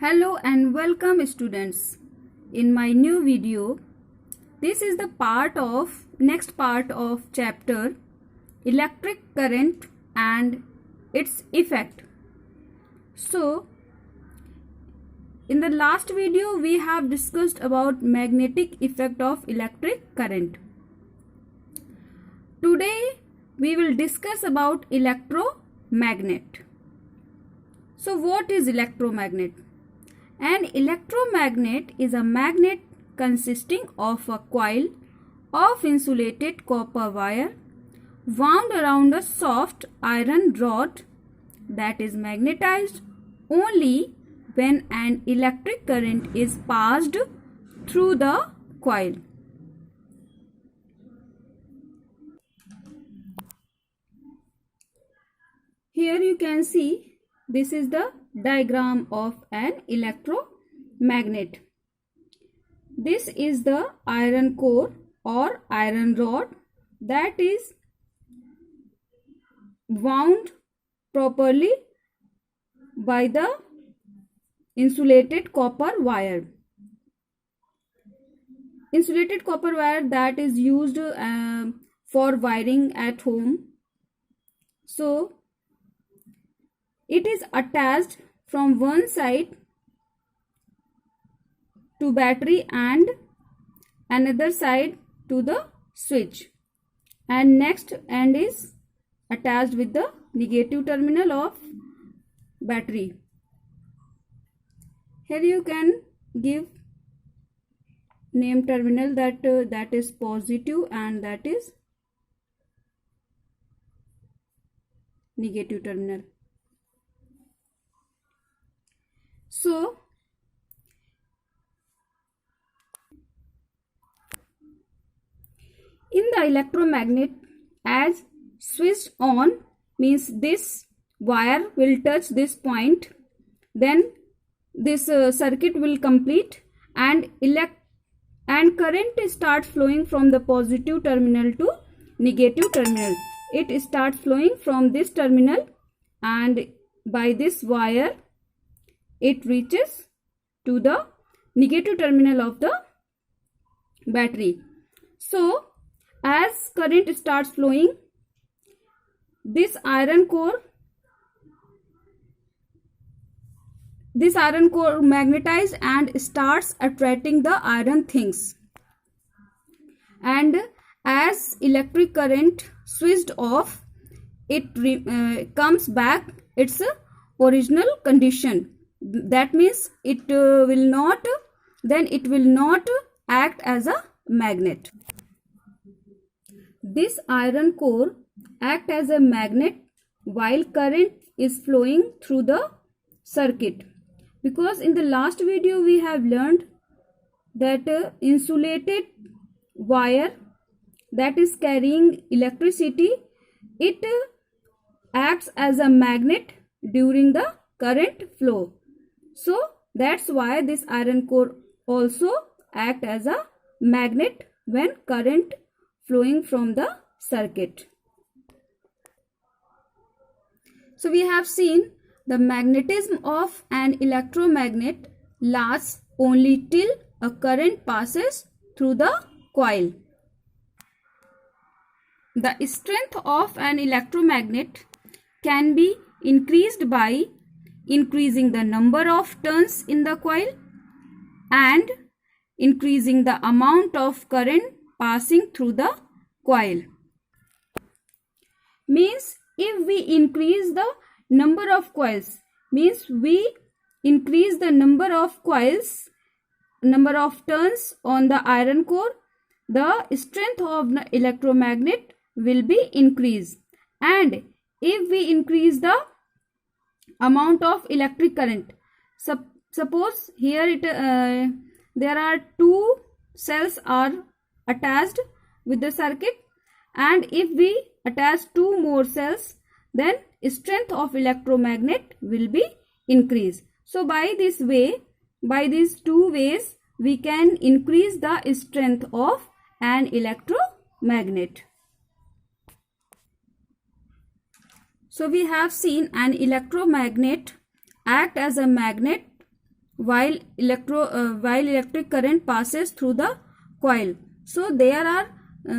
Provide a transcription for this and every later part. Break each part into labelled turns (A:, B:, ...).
A: Hello and welcome students. In my new video, this is the next part of chapter electric current and its effect. So, in the last video we have discussed about magnetic effect of electric current. Today we will discuss about electromagnet. So what is electromagnet? An electromagnet is a magnet consisting of a coil of insulated copper wire wound around a soft iron rod that is magnetized only when an electric current is passed through the coil. Here you can see this is the diagram of an electromagnet. This is the iron core or iron rod that is wound properly by the insulated copper wire. Insulated copper wire that is used for wiring at home. So it is attached from one side to battery and another side to the switch, and next end is attached with the negative terminal of battery. Here you can give name terminal that is positive and that is negative terminal. So in the electromagnet, as switched on means this wire will touch this point, then this circuit will complete and current start flowing from the positive terminal to negative terminal. It starts flowing from this terminal and by this wire it reaches to the negative terminal of the battery. So as current starts flowing, this iron core magnetized and starts attracting the iron things, and as electric current switched off, it comes back its original condition. That means it will not act as a magnet. This iron core acts as a magnet while current is flowing through the circuit, because in the last video we have learned that insulated wire that is carrying electricity, it acts as a magnet during the current flow. So that's why this iron core also acts as a magnet when current flowing from the circuit. So we have seen the magnetism of an electromagnet lasts only till a current passes through the coil. The strength of an electromagnet can be increased by increasing the number of turns in the coil and increasing the amount of current passing through the coil. Means if we increase the number of coils, means we increase the number of coils, number of turns on the iron core, the strength of the electromagnet will be increased. And if we increase the amount of electric current, suppose here there are two cells are attached with the circuit, and if we attach two more cells, then strength of electromagnet will be increased. So by this way, by these two ways, we can increase the strength of an electromagnet. So we have seen an electromagnet act as a magnet while electric current passes through the coil. So there are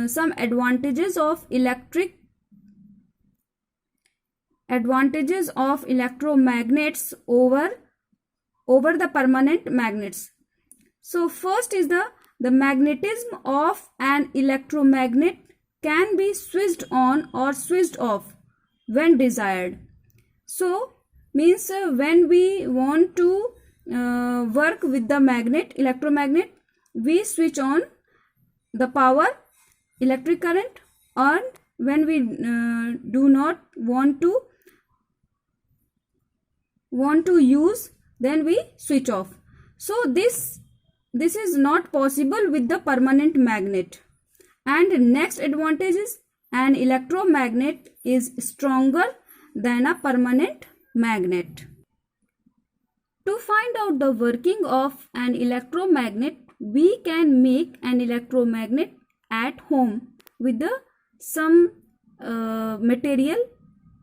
A: some advantages of electromagnets over the permanent magnets. So first is the magnetism of an electromagnet can be switched on or switched off when desired. So means when we want to work with the electromagnet, we switch on the power, electric current, and when we do not want to use, then we switch off. So this is not possible with the permanent magnet. And next advantage is an electromagnet is stronger than a permanent magnet. To find out the working of an electromagnet, we can make an electromagnet at home with some material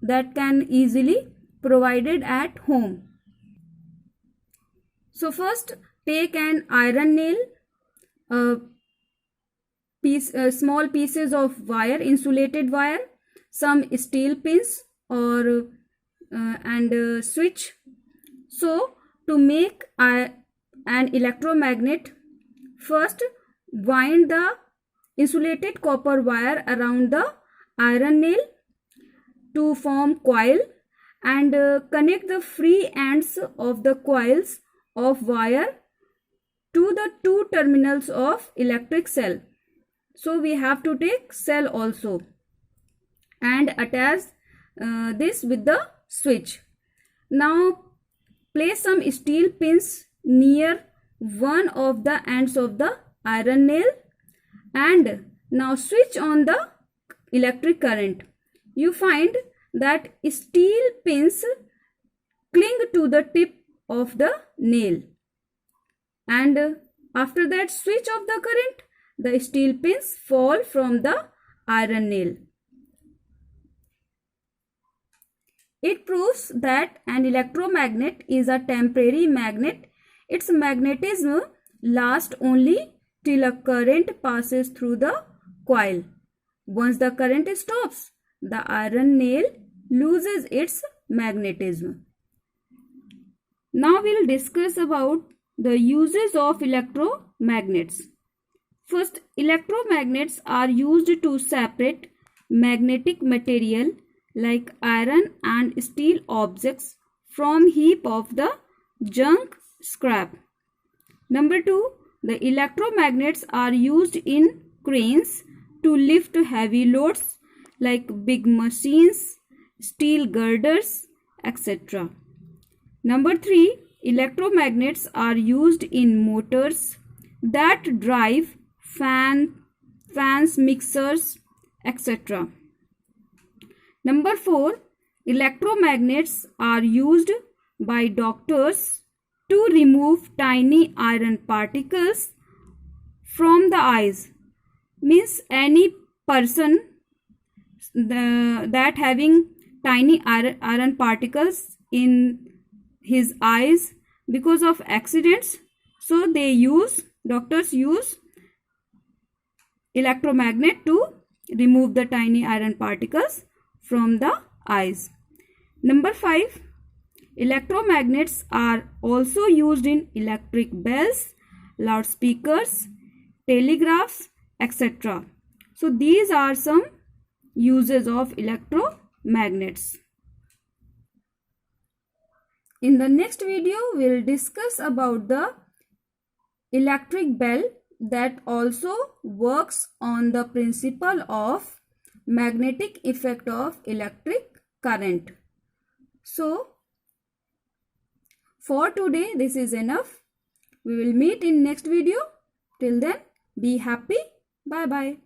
A: that can easily provided at home. So first take an iron nail, small pieces of wire, insulated wire, some steel pins and switch. So to make an electromagnet, first wind the insulated copper wire around the iron nail to form coil, and connect the free ends of the coils of wire to the two terminals of electric cell. So we have to take cell also and attach this with the switch. Now place some steel pins near one of the ends of the iron nail, and now switch on the electric current. You find that steel pins cling to the tip of the nail, and after that switch of the current, the steel pins fall from the iron nail. It proves that an electromagnet is a temporary magnet. Its magnetism lasts only till a current passes through the coil. Once the current stops, the iron nail loses its magnetism. Now we will discuss about the uses of electromagnets. First, electromagnets are used to separate magnetic material like iron and steel objects from heap of the junk scrap. Number 2, the electromagnets are used in cranes to lift heavy loads like big machines, steel girders, etc. Number 3, electromagnets are used in motors that drive fans, mixers, etc. Number 4, electromagnets are used by doctors to remove tiny iron particles from the eyes. Means any person that having tiny iron particles in his eyes because of accidents, so doctors use electromagnet to remove the tiny iron particles from the eyes. Number 5, electromagnets are also used in electric bells, loudspeakers, telegraphs, etc. So these are some uses of electromagnets. In the next video, we will discuss about the electric bell that also works on the principle of magnetic effect of electric current. So for today, this is enough. We will meet in next video. Till then, be happy. Bye bye.